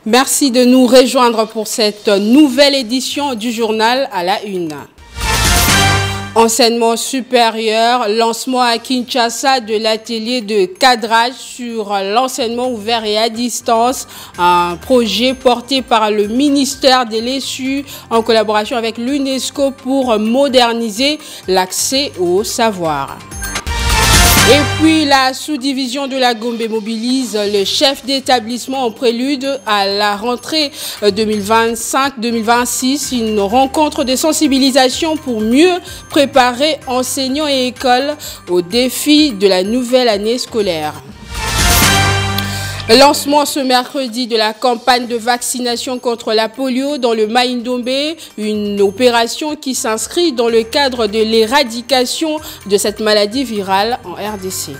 Merci de nous rejoindre pour cette nouvelle édition du journal à la une. Enseignement supérieur, lancement à Kinshasa de l'atelier de cadrage sur l'enseignement ouvert et à distance, un projet porté par le ministère de l'ESU en collaboration avec l'UNESCO pour moderniser l'accès au savoir. Et puis la sous-division de la Gombe mobilise le chef d'établissement en prélude à la rentrée 2025-2026, une rencontre de sensibilisation pour mieux préparer enseignants et écoles aux défis de la nouvelle année scolaire. Lancement ce mercredi de la campagne de vaccination contre la polio dans le Maïndombe, une opération qui s'inscrit dans le cadre de l'éradication de cette maladie virale en RDC.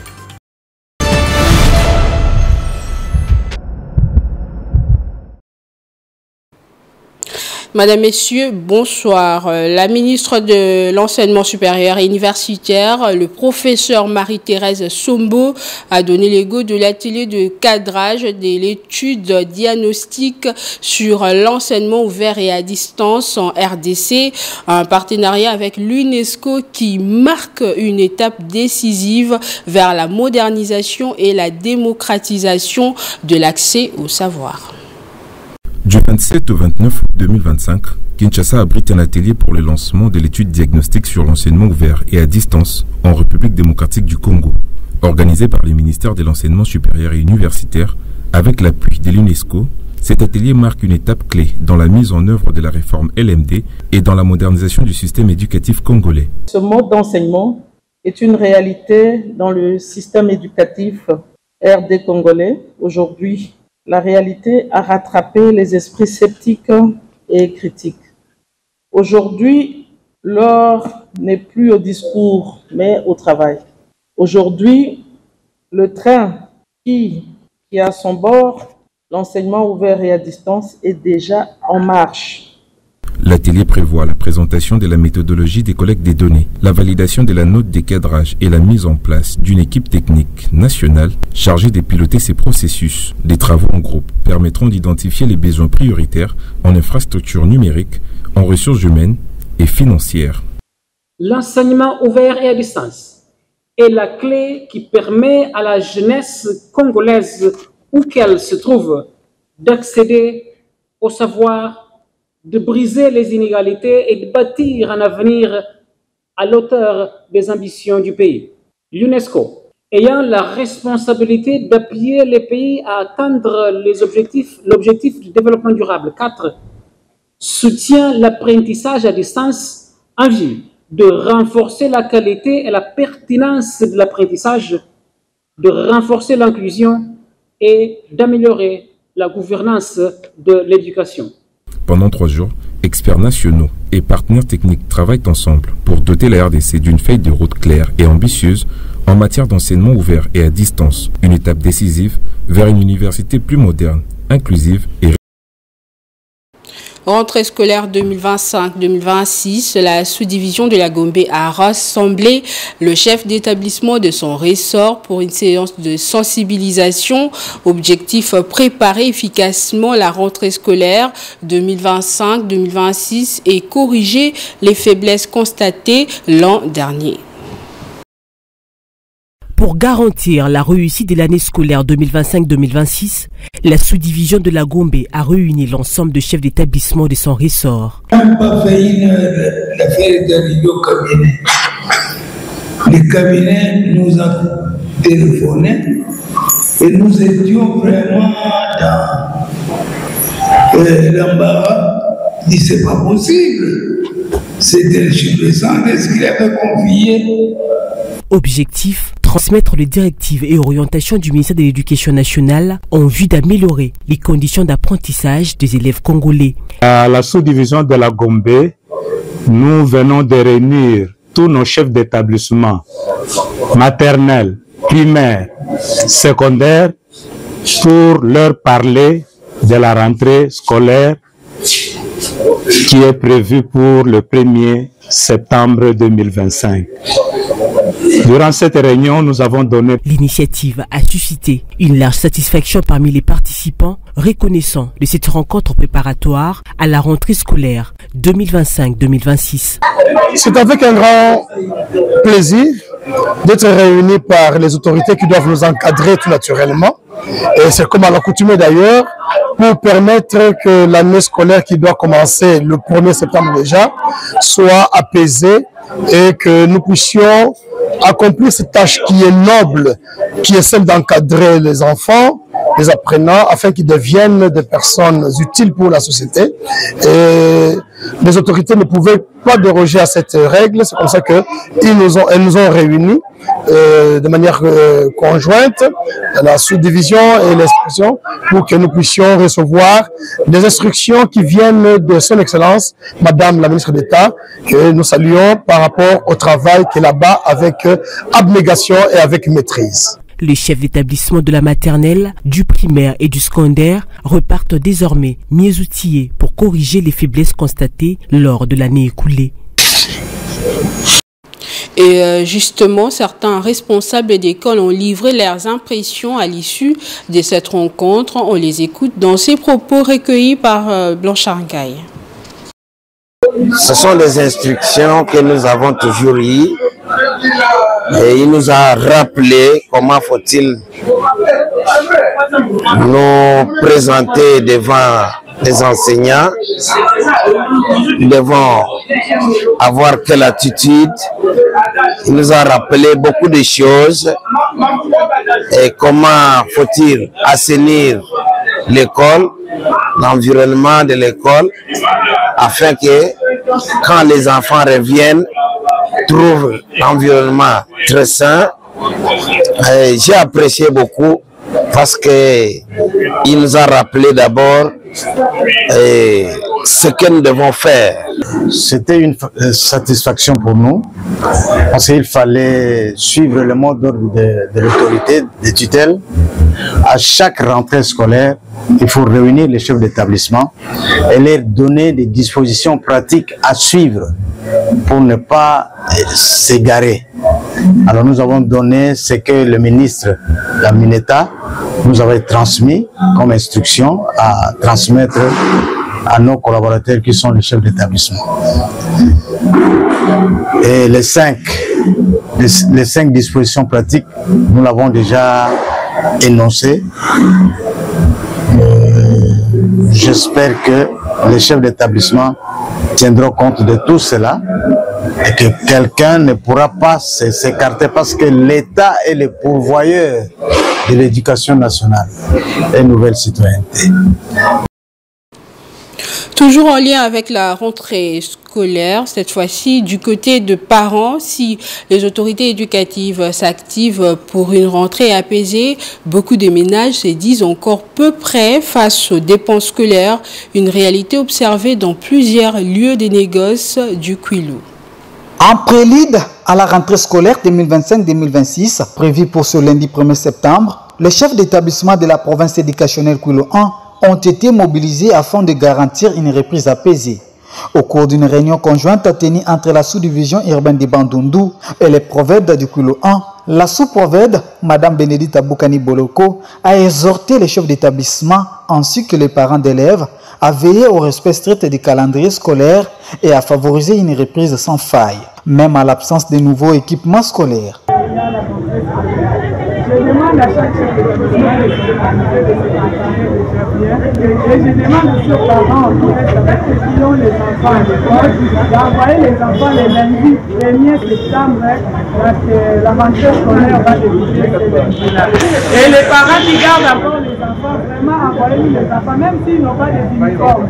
Madame, Messieurs, bonsoir. La ministre de l'Enseignement supérieur et universitaire, le professeur Marie-Thérèse Sombo, a donné les go de l'atelier de cadrage de l'étude diagnostique sur l'enseignement ouvert et à distance en RDC, un partenariat avec l'UNESCO qui marque une étape décisive vers la modernisation et la démocratisation de l'accès au savoir. Du 27 au 29 août 2025, Kinshasa abrite un atelier pour le lancement de l'étude diagnostique sur l'enseignement ouvert et à distance en République démocratique du Congo, organisé par le ministère de l'Enseignement supérieur et universitaire avec l'appui de l'UNESCO. Cet atelier marque une étape clé dans la mise en œuvre de la réforme LMD et dans la modernisation du système éducatif congolais. Ce mode d'enseignement est une réalité dans le système éducatif RD congolais aujourd'hui. La réalité a rattrapé les esprits sceptiques et critiques. Aujourd'hui, l'heure n'est plus au discours, mais au travail. Aujourd'hui, le train qui a à son bord l'enseignement ouvert et à distance est déjà en marche. L'atelier prévoit la présentation de la méthodologie des collectes des données, la validation de la note des cadrages et la mise en place d'une équipe technique nationale chargée de piloter ces processus. Des travaux en groupe permettront d'identifier les besoins prioritaires en infrastructures numériques, en ressources humaines et financières. L'enseignement ouvert et à distance est la clé qui permet à la jeunesse congolaise, où qu'elle se trouve, d'accéder au savoir, de briser les inégalités et de bâtir un avenir à l'auteur des ambitions du pays. L'UNESCO, ayant la responsabilité d'appuyer les pays à atteindre l'objectif du développement durable 4, soutient l'apprentissage à distance en vue de renforcer la qualité et la pertinence de l'apprentissage, de renforcer l'inclusion et d'améliorer la gouvernance de l'éducation. Pendant 3 jours, experts nationaux et partenaires techniques travaillent ensemble pour doter la RDC d'une feuille de route claire et ambitieuse en matière d'enseignement ouvert et à distance, une étape décisive vers une université plus moderne, inclusive et Rentrée scolaire 2025-2026, la sous-division de la Gombe a rassemblé le chef d'établissement de son ressort pour une séance de sensibilisation. Objectif, préparer efficacement la rentrée scolaire 2025-2026 et corriger les faiblesses constatées l'an dernier. Pour garantir la réussite de l'année scolaire 2025-2026, la sous-division de la Gombe a réuni l'ensemble de chefs d'établissement de son ressort. On n'a pas fait l'affaire de réunion cabinet. Le cabinet nous a téléphoné et nous étions vraiment dans l'embarras. Il dit c'est pas possible. C'était le chef de sang, est-ce qu'il avait confié? Objectif, transmettre les directives et orientations du ministère de l'Éducation nationale en vue d'améliorer les conditions d'apprentissage des élèves congolais. À la sous-division de la Gombe, nous venons de réunir tous nos chefs d'établissement, maternels, primaires, secondaires, pour leur parler de la rentrée scolaire qui est prévue pour le 1er septembre 2025. Durant cette réunion, nous avons donné... L'initiative a suscité une large satisfaction parmi les participants, reconnaissant de cette rencontre préparatoire à la rentrée scolaire 2025-2026. C'est avec un grand plaisir d'être réunis par les autorités qui doivent nous encadrer tout naturellement. Et c'est comme à l'accoutumée d'ailleurs, pour permettre que l'année scolaire qui doit commencer le 1er septembre déjà soit apaisée et que nous puissions accomplir cette tâche qui est noble, qui est celle d'encadrer les enfants, les apprenants, afin qu'ils deviennent des personnes utiles pour la société. Et les autorités ne pouvaient pas déroger à cette règle. C'est comme ça qu'elles nous ont réunis de manière conjointe, la sous-division et l'expression, pour que nous puissions recevoir des instructions qui viennent de son Excellence, Madame la ministre d'État, que nous saluons par rapport au travail qu'elle abat avec abnégation et avec maîtrise. Les chefs d'établissement de la maternelle, du primaire et du secondaire repartent désormais mieux outillés pour corriger les faiblesses constatées lors de l'année écoulée. Et justement, certains responsables d'école ont livré leurs impressions à l'issue de cette rencontre. On les écoute dans ces propos recueillis par Blanchard Ngaï. Ce sont des instructions que nous avons toujours eues. Et il nous a rappelé comment faut-il nous présenter devant les enseignants. Nous devons avoir quelle attitude. Il nous a rappelé beaucoup de choses. Et comment faut-il assainir l'école, l'environnement de l'école, afin que quand les enfants reviennent, trouvent l'environnement très sain. J'ai apprécié beaucoup parce qu'il nous a rappelé d'abord ce que nous devons faire. C'était une satisfaction pour nous parce qu'il fallait suivre le mot d'ordre de l'autorité, des tutelles. À chaque rentrée scolaire, il faut réunir les chefs d'établissement et leur donner des dispositions pratiques à suivre pour ne pas s'égarer. Alors nous avons donné ce que le ministre, la Mineta, nous avait transmis comme instruction à transmettre à nos collaborateurs qui sont les chefs d'établissement. Et les cinq dispositions pratiques, nous l'avons déjà énoncé. J'espère que les chefs d'établissement tiendront compte de tout cela et que quelqu'un ne pourra pas s'écarter parce que l'État est le pourvoyeur de l'éducation nationale et nouvelle citoyenneté. Toujours en lien avec la rentrée scolaire, cette fois-ci du côté de parents, si les autorités éducatives s'activent pour une rentrée apaisée, beaucoup de ménages se disent encore peu près face aux dépenses scolaires, une réalité observée dans plusieurs lieux des négoces du Kwilu. En prélude à la rentrée scolaire 2025-2026, prévue pour ce lundi 1er septembre, les chefs d'établissement de la province éducationnelle Kwilu 1 ont été mobilisés afin de garantir une reprise apaisée. Au cours d'une réunion conjointe tenue entre la sous-division urbaine de Bandundu et les prophètes du Kwilu 1, la sous-prophète, Mme Bénédicte Aboukani Boloko, a exhorté les chefs d'établissement ainsi que les parents d'élèves à veiller au respect strict du calendrier scolaire et à favoriser une reprise sans faille, même à l'absence de nouveaux équipements scolaires. Je demande à chaque chef d'établissement de s'organiser, de se préparer déjà bien. Et je demande aussi aux parents qui ont les enfants à l'école d'envoyer les enfants les lundis 1er septembre parce que la rentrée scolaire va débuter ce lundi-là. Et les parents qui gardent encore les enfants, vraiment envoyez les enfants, même s'ils n'ont pas des uniformes.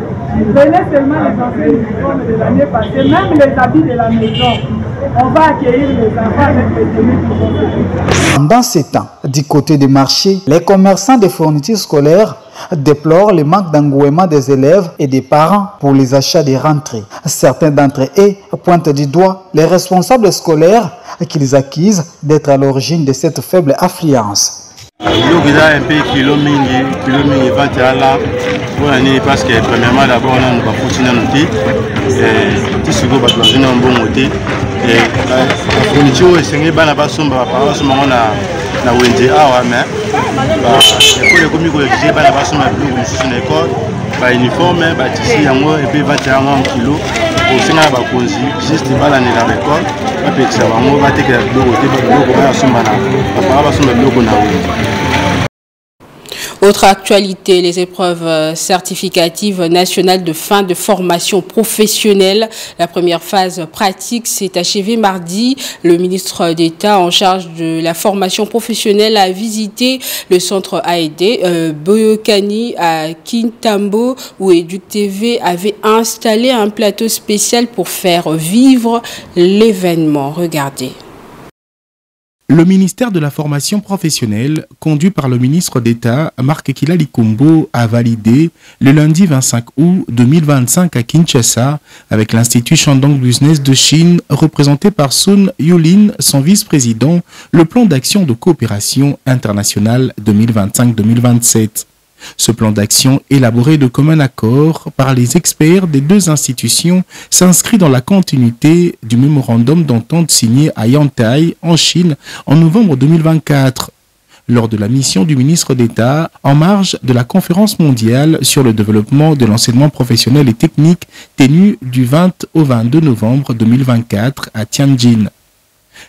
Prenez seulement les anciens uniformes de l'année passée, même les habits de la maison. On va accueillir les enfants avec les tenues qui vont se faire. Dans ces temps, du côté des marchés, les commerçants de fournitures scolaires déplorent le manque d'engouement des élèves et des parents pour les achats des rentrées. Certains d'entre eux pointent du doigt les responsables scolaires qu'ils accusent d'être à l'origine de cette faible affluence. Parce que premièrement d'abord on a un bon outil et tout ce que nous avons un bon outil fourniture esengeli bana basomba bapara basomba ngo na wenze awa mais ekole ekomi koexige bana basomba biloko mosusu na ekole bauniforme batisi yango epe vate yango en kilo osenga na bakonzi juste balandela rekole bapekisa bango batekela biloko te biloko bayasomba na bapara basomba biloko na wenze. Autre actualité, les épreuves certificatives nationales de fin de formation professionnelle. La première phase pratique s'est achevée mardi. Le ministre d'État en charge de la formation professionnelle a visité le centre AED Boyokani à Kintambo où EducTV avait installé un plateau spécial pour faire vivre l'événement. Regardez. Le ministère de la formation professionnelle, conduit par le ministre d'État Marc Kilali Kombo, a validé le lundi 25 août 2025 à Kinshasa avec l'Institut Shandong Business de Chine, représenté par Sun Yulin, son vice-président, le plan d'action de coopération internationale 2025-2027. Ce plan d'action, élaboré de commun accord par les experts des deux institutions, s'inscrit dans la continuité du mémorandum d'entente signé à Yantai, en Chine, en novembre 2024, lors de la mission du ministre d'État en marge de la conférence mondiale sur le développement de l'enseignement professionnel et technique tenue du 20 au 22 novembre 2024 à Tianjin.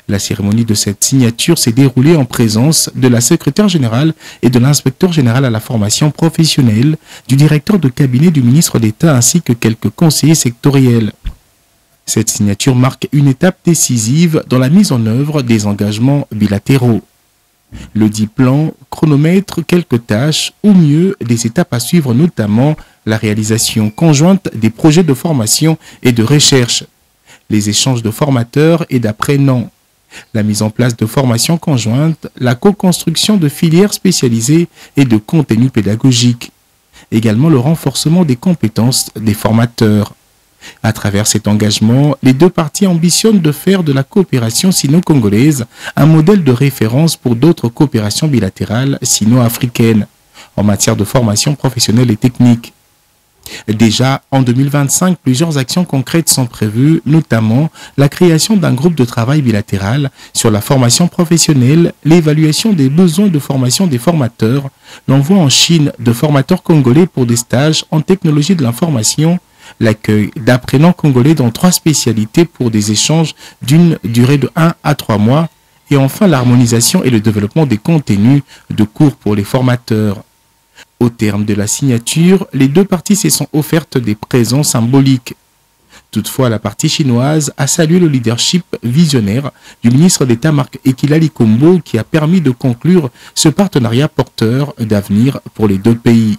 La cérémonie de cette signature s'est déroulée en présence de la secrétaire générale et de l'inspecteur général à la formation professionnelle, du directeur de cabinet du ministre d'État ainsi que quelques conseillers sectoriels. Cette signature marque une étape décisive dans la mise en œuvre des engagements bilatéraux. Le dit plan chronomètre quelques tâches, ou mieux des étapes à suivre, notamment la réalisation conjointe des projets de formation et de recherche, les échanges de formateurs et d'apprenants, la mise en place de formations conjointes, la co-construction de filières spécialisées et de contenus pédagogiques. Également le renforcement des compétences des formateurs. À travers cet engagement, les deux parties ambitionnent de faire de la coopération sino-congolaise un modèle de référence pour d'autres coopérations bilatérales sino-africaines en matière de formation professionnelle et technique. Déjà, en 2025, plusieurs actions concrètes sont prévues, notamment la création d'un groupe de travail bilatéral sur la formation professionnelle, l'évaluation des besoins de formation des formateurs, l'envoi en Chine de formateurs congolais pour des stages en technologie de l'information, l'accueil d'apprenants congolais dans 3 spécialités pour des échanges d'une durée de 1 à 3 mois, et enfin l'harmonisation et le développement des contenus de cours pour les formateurs. Au terme de la signature, les deux parties se sont offertes des présents symboliques. Toutefois, la partie chinoise a salué le leadership visionnaire du ministre d'État Marc Kilali Kombo qui a permis de conclure ce partenariat porteur d'avenir pour les deux pays.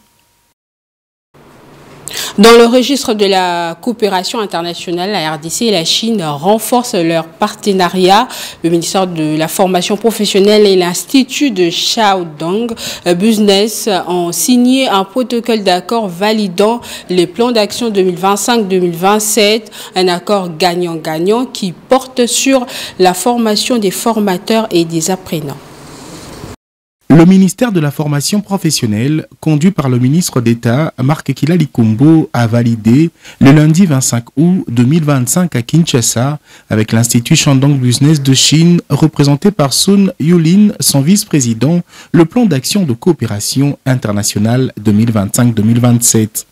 Dans le registre de la coopération internationale, la RDC et la Chine renforcent leur partenariat. Le ministère de la formation professionnelle et l'Institut de Shandong Business ont signé un protocole d'accord validant les plans d'action 2025-2027, un accord gagnant-gagnant qui porte sur la formation des formateurs et des apprenants. Le ministère de la formation professionnelle, conduit par le ministre d'État Marc Kilali Kombo, a validé le lundi 25 août 2025 à Kinshasa avec l'Institut Shandong Business de Chine, représenté par Sun Yulin, son vice-président, le plan d'action de coopération internationale 2025-2027.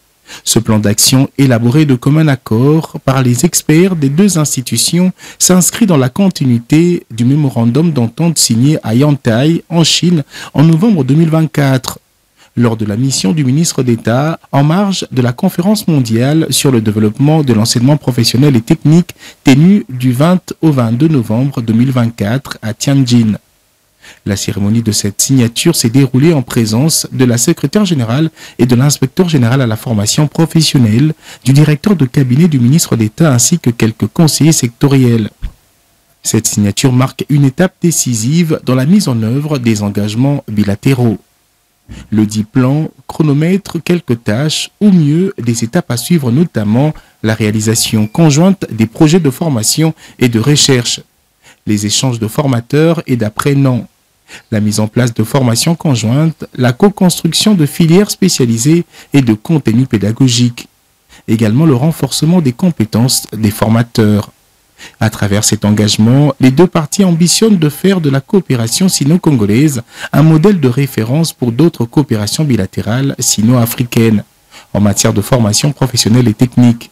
Ce plan d'action, élaboré de commun accord par les experts des deux institutions, s'inscrit dans la continuité du mémorandum d'entente signé à Yantai, en Chine, en novembre 2024, lors de la mission du ministre d'État en marge de la conférence mondiale sur le développement de l'enseignement professionnel et technique tenue du 20 au 22 novembre 2024 à Tianjin. La cérémonie de cette signature s'est déroulée en présence de la secrétaire générale et de l'inspecteur général à la formation professionnelle, du directeur de cabinet du ministre d'État ainsi que quelques conseillers sectoriels. Cette signature marque une étape décisive dans la mise en œuvre des engagements bilatéraux. Le dit plan chronomètre quelques tâches, ou mieux des étapes à suivre, notamment la réalisation conjointe des projets de formation et de recherche, les échanges de formateurs et d'apprenants, la mise en place de formations conjointes, la co-construction de filières spécialisées et de contenus pédagogiques. Également le renforcement des compétences des formateurs. À travers cet engagement, les deux parties ambitionnent de faire de la coopération sino-congolaise un modèle de référence pour d'autres coopérations bilatérales sino-africaines en matière de formation professionnelle et technique.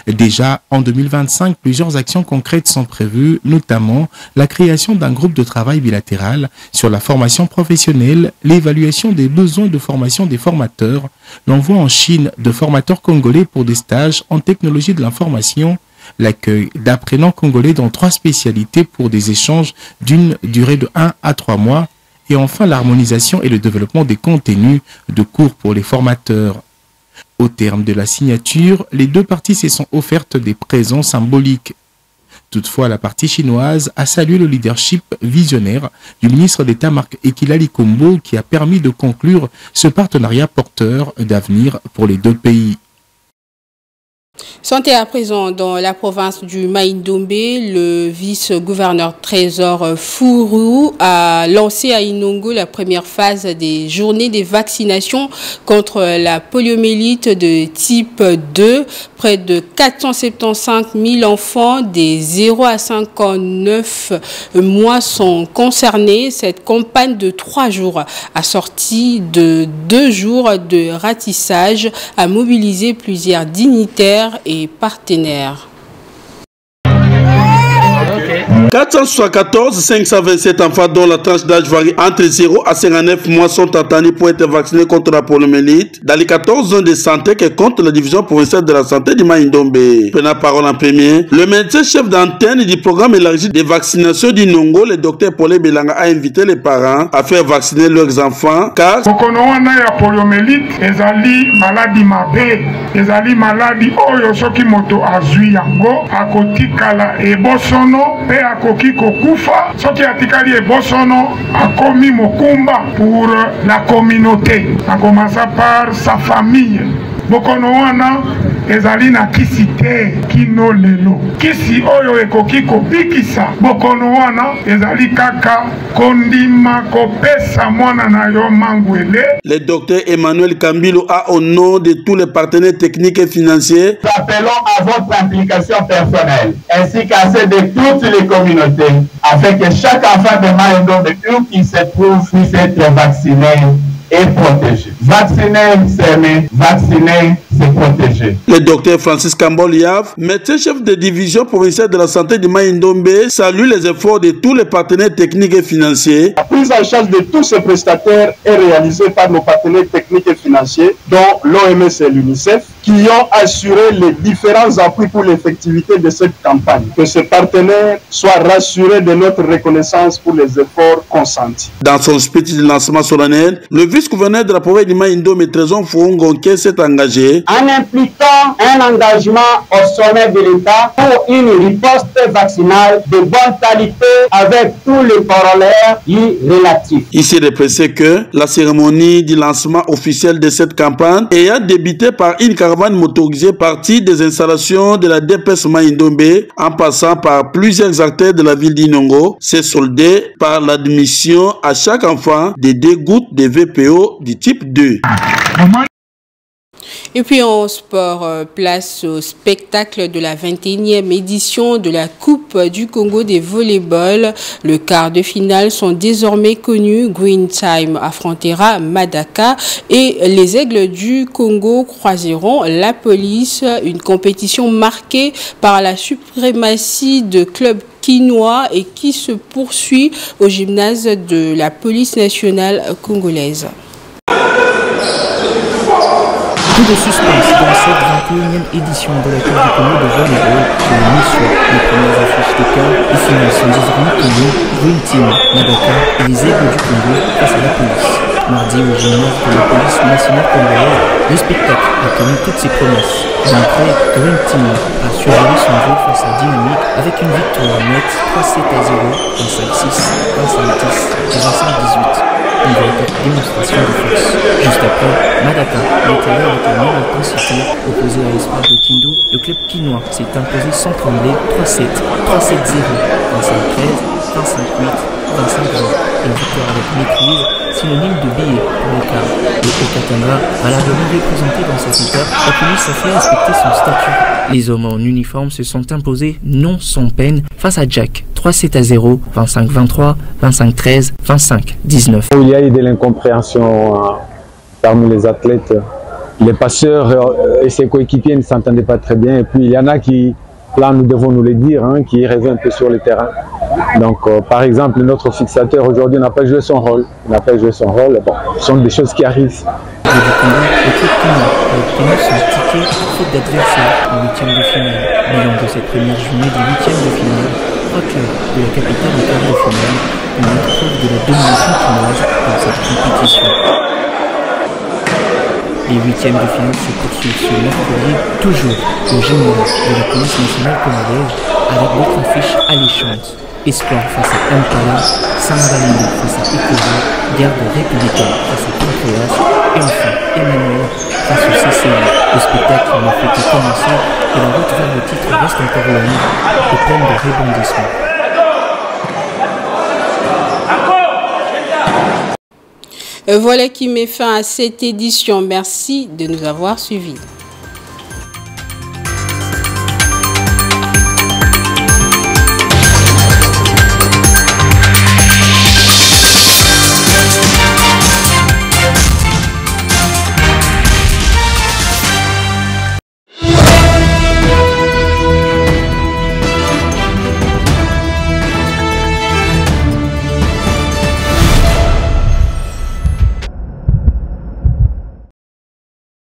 Déjà, en 2025, plusieurs actions concrètes sont prévues, notamment la création d'un groupe de travail bilatéral sur la formation professionnelle, l'évaluation des besoins de formation des formateurs, l'envoi en Chine de formateurs congolais pour des stages en technologie de l'information, l'accueil d'apprenants congolais dans 3 spécialités pour des échanges d'une durée de 1 à 3 mois, et enfin l'harmonisation et le développement des contenus de cours pour les formateurs. Au terme de la signature, les deux parties se sont offertes des présents symboliques. Toutefois, la partie chinoise a salué le leadership visionnaire du ministre d'État Marc Ekilali Kombo qui a permis de conclure ce partenariat porteur d'avenir pour les deux pays. Santé à présent dans la province du Mai-Ndombe, le vice-gouverneur Trésor Fourou a lancé à Inongo la première phase des journées des vaccinations contre la poliomyélite de type 2. Près de 475 000 enfants des 0 à 59 mois sont concernés. Cette campagne de 3 jours assortie de 2 jours de ratissage a mobilisé plusieurs dignitaires et partenaires. 474 527 enfants dont la tranche d'âge varie entre 0 à 59 mois sont attendus pour être vaccinés contre la poliomyélite dans les 14 zones de santé que compte la division provinciale de la santé du Mai-Ndombe. Prenant la parole en premier, le médecin chef d'antenne du programme élargi de vaccination d'Inongo, le docteur Paulé Belanga, a invité les parents à faire vacciner leurs enfants car la poliomyélite ezali maladie mabe, ezali maladie oyo soki moto azwi yango akotikala ebosono pe akoki kokufa soki atikali ebosono akomi mokumba pour la communauté, en commençant par sa famille. Bokono wana ezali na kisi te kino lelo, kisi oyo ekoki kobikisa bokono wana ezali kaka kondima kopesa mwana na yo mangwele. Le docteur Emmanuel Kambilo a, au nom de tous les partenaires techniques et financiers, nous appelons à votre implication personnelle ainsi qu'à celle de toutes les communautés afin que chaque enfant de Mai-Ndombe où qu'il se trouve puisse être vacciné et protégé. Vacciner, s'aimer, vacciner, se protéger. Le docteur Francis Kamboliav, médecin-chef de division provinciale de la santé du Mai-Ndombe, salue les efforts de tous les partenaires techniques et financiers. La prise en charge de tous ces prestataires est réalisée par nos partenaires techniques et financiers, dont l'OMS et l'UNICEF, qui ont assuré les différents appuis pour l'effectivité de cette campagne. Que ces partenaires soient rassurés de notre reconnaissance pour les efforts consentis. Dans son speech de lancement solennel, le vice-gouverneur de la province du Mai-Ndombe, Trésor Fourou-Ngonké, s'est engagé en impliquant un engagement au sommet de l'État pour une riposte vaccinale de bonne qualité avec tous les corollaires relatifs. Ici, il est précisé que la cérémonie du lancement officiel de cette campagne ayant débuté par une caravane motorisée partie des installations de la DPS Mai-Ndombe en passant par plusieurs acteurs de la ville d'Inongo, s'est soldée par l'admission à chaque enfant de 2 gouttes de VPO du type 2. Et puis en sport, place au spectacle de la 21e édition de la Coupe du Congo des volleyball. Le quart de finale sont désormais connus. Green Time affrontera Madaka et les Aigles du Congo croiseront la Police. Une compétition marquée par la suprématie de clubs quinois et qui se poursuit au gymnase de la Police nationale congolaise. Coup de suspense dans cette 21e édition de la Coupe du Congo de volleyball de la mission. Les premières affiches des quarts et finales sont désormais connues. Green Team, Madaka et les Aigles du Congo face à la Police. Mardi au gymnase de la Police nationale congolaise, le spectacle a tenu toutes ses promesses. D'entrée, Green Team a survolé son jeu face à Dynamique avec une victoire nette 3-7-0, 25-6, 25-10 et 25-18. Une véritable démonstration de force. Juste après, Madaka, l'intérieur avec la même intensité, opposé à l'espoir de Kindu, le club quinois s'est imposé sans trembler 3-7, 3-7-0, 25-13, 25-8, 25-20. Une victoire avec maîtrise, synonyme de billet pour le cas. Le Haut-Katanga va largement représenté dans cette étape. La police a fait respecter son statut. Les hommes en uniforme se sont imposés non sans peine face à Jack. 3-7-0, 25-23, 25-13, 25-19. Il y a eu de l'incompréhension parmi les athlètes. Les passeurs et ses coéquipiers ne s'entendaient pas très bien. Et puis il y en a qui, là nous devons nous le dire, qui rêvaient un peu sur le terrain. Donc par exemple, notre fixateur aujourd'hui n'a pas joué son rôle. Il n'a pas joué son rôle. Bon, ce sont des choses qui arrivent. Le club Puma a obtenu son ticket faute d'adversaire en huitième de finale. Bilan de cette première journée de huitième de finale, 3 clubs de la capitale en quart de finale ont montré preuve de la domination chinoise dans cette compétition. Les huitièmes de finale se poursuivent ce mercredi, toujours au général de la police nationale congolaise, avec d'autres affiches alléchantes. Espoir face à Impala, Samabalini face à Ikora, Garde républicaine face à Pancréas, et enfin Emmanuel face au CCI. Le spectacle n'a fait que commencer et la route vers le titre reste encore longue et pleine de rebondissements. Voilà qui met fin à cette édition. Merci de nous avoir suivis.